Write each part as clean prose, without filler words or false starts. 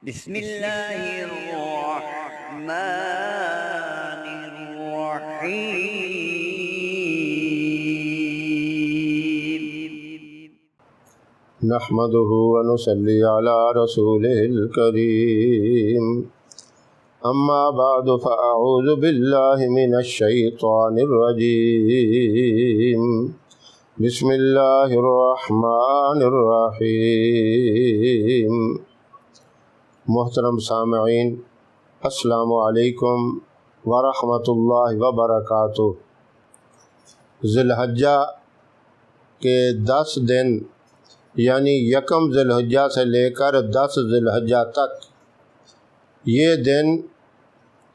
بسم اللہ الرحمن الرحیم۔ نحمده ونصلي على رسوله الكريم، اما بعد فاعوذ بالله من الشيطان الرجيم، بسم الله الرحمن الرحيم۔ محترم سامعین، السلام علیکم ورحمۃ اللہ وبرکاتہ۔ ذی الحجہ کے 10 دن یعنی یکم ذی الحجہ سے لے کر 10 ذی الحجہ تک یہ دن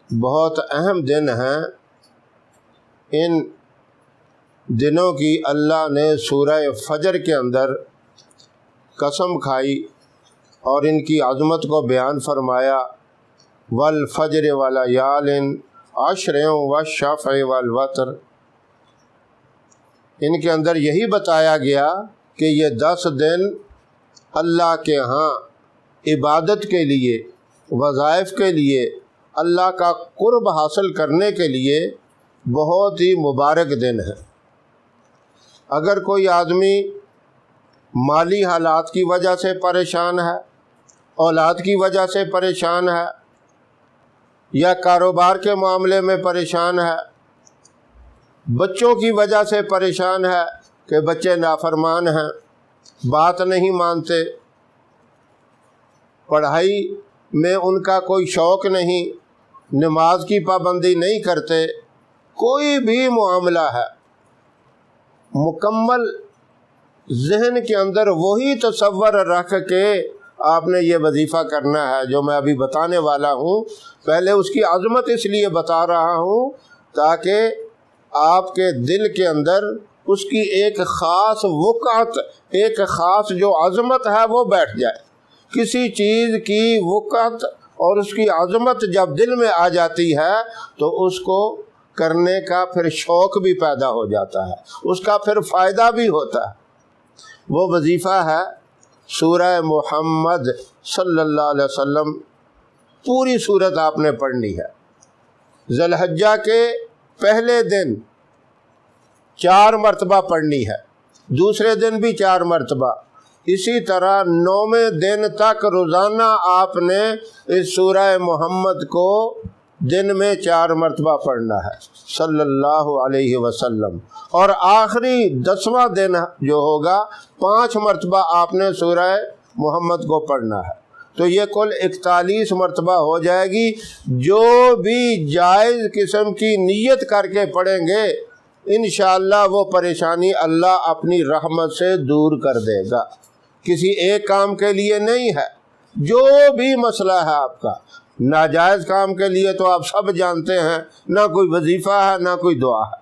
بہت اہم دن ہیں۔ ان دنوں کی اللہ نے سورہ فجر کے اندر قسم کھائی اور ان کی عظمت کو بیان فرمایا، والفجر ولیال عشر والشفع والوتر۔ ان کے اندر یہی بتایا گیا کہ یہ 10 دن اللہ کے ہاں عبادت کے لیے، وظائف کے لیے، اللہ کا قرب حاصل کرنے کے لیے بہت ہی مبارک دن ہے۔ اگر کوئی آدمی مالی حالات کی وجہ سے پریشان ہے، اولاد کی وجہ سے پریشان ہے، یا کاروبار کے معاملے میں پریشان ہے، بچوں کی وجہ سے پریشان ہے کہ بچے نافرمان ہیں، بات نہیں مانتے، پڑھائی میں ان کا کوئی شوق نہیں، نماز کی پابندی نہیں کرتے، کوئی بھی معاملہ ہے، مکمل ذہن کے اندر وہی تصور رکھ کے آپ نے یہ وظیفہ کرنا ہے جو میں ابھی بتانے والا ہوں۔ پہلے اس کی عظمت اس لیے بتا رہا ہوں تاکہ آپ کے دل کے اندر اس کی ایک خاص وقعت، ایک خاص جو عظمت ہے وہ بیٹھ جائے۔ کسی چیز کی وقعت اور اس کی عظمت جب دل میں آ جاتی ہے تو اس کو کرنے کا پھر شوق بھی پیدا ہو جاتا ہے، اس کا پھر فائدہ بھی ہوتا ہے۔ وہ وظیفہ ہے سورہ محمد صلی اللہ علیہ وسلم، پوری صورت آپ نے پڑھنی ہے۔ ذی الحجہ کے پہلے دن 4 مرتبہ پڑھنی ہے، دوسرے دن بھی 4 مرتبہ، اسی طرح 9ویں دن تک روزانہ آپ نے اس سورہ محمد کو دن میں 4 مرتبہ پڑھنا ہے صلی اللہ علیہ وسلم، اور آخری 10واں دن جو ہوگا 5 مرتبہ آپ نے سورہ محمد کو پڑھنا ہے، تو یہ کل 41 مرتبہ ہو جائے گی۔ جو بھی جائز قسم کی نیت کر کے پڑھیں گے انشاءاللہ وہ پریشانی اللہ اپنی رحمت سے دور کر دے گا۔ کسی ایک کام کے لیے نہیں ہے، جو بھی مسئلہ ہے آپ کا، ناجائز کام کے لیے تو آپ سب جانتے ہیں، نہ کوئی وظیفہ ہے نہ کوئی دعا ہے،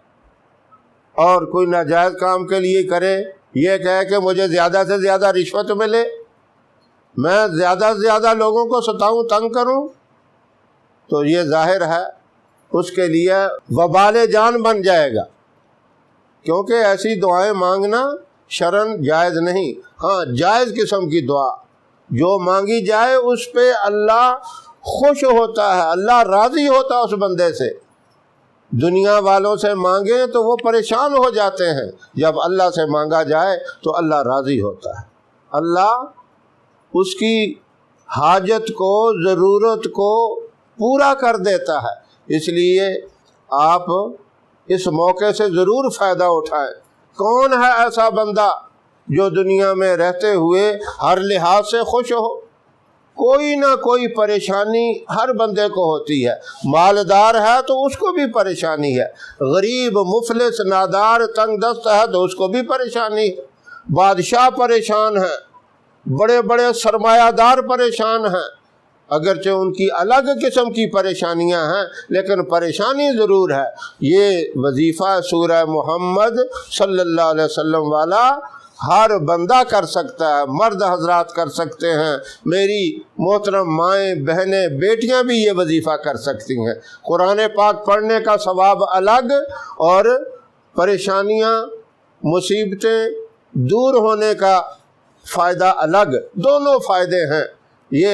اور کوئی ناجائز کام کے لیے کرے، یہ کہے کہ مجھے زیادہ سے زیادہ رشوت ملے، میں زیادہ سے زیادہ لوگوں کو ستاؤں، تنگ کروں، تو یہ ظاہر ہے اس کے لیے وبال جان بن جائے گا، کیونکہ ایسی دعائیں مانگنا شرعاً جائز نہیں۔ ہاں، جائز قسم کی دعا جو مانگی جائے اس پہ اللہ خوش ہوتا ہے، اللہ راضی ہوتا ہے اس بندے سے۔ دنیا والوں سے مانگیں تو وہ پریشان ہو جاتے ہیں، جب اللہ سے مانگا جائے تو اللہ راضی ہوتا ہے، اللہ اس کی حاجت کو، ضرورت کو پورا کر دیتا ہے۔ اس لیے آپ اس موقع سے ضرور فائدہ اٹھائیں۔ کون ہے ایسا بندہ جو دنیا میں رہتے ہوئے ہر لحاظ سے خوش ہو؟ کوئی نہ کوئی پریشانی ہر بندے کو ہوتی ہے، مالدار ہے تو اس کو بھی پریشانی ہے، غریب، مفلس، نادار، تنگ دست ہے تو اس کو بھی پریشانی ہے، بادشاہ پریشان ہیں، بڑے بڑے سرمایہ دار پریشان ہیں، اگرچہ ان کی الگ قسم کی پریشانیاں ہیں لیکن پریشانی ضرور ہے۔ یہ وظیفہ سورہ محمد صلی اللہ علیہ وسلم والا ہر بندہ کر سکتا ہے، مرد حضرات کر سکتے ہیں، میری محترم مائیں، بہنیں، بیٹیاں بھی یہ وظیفہ کر سکتی ہیں۔ قرآن پاک پڑھنے کا ثواب الگ اور پریشانیاں، مصیبتیں دور ہونے کا فائدہ الگ، دونوں فائدے ہیں۔ یہ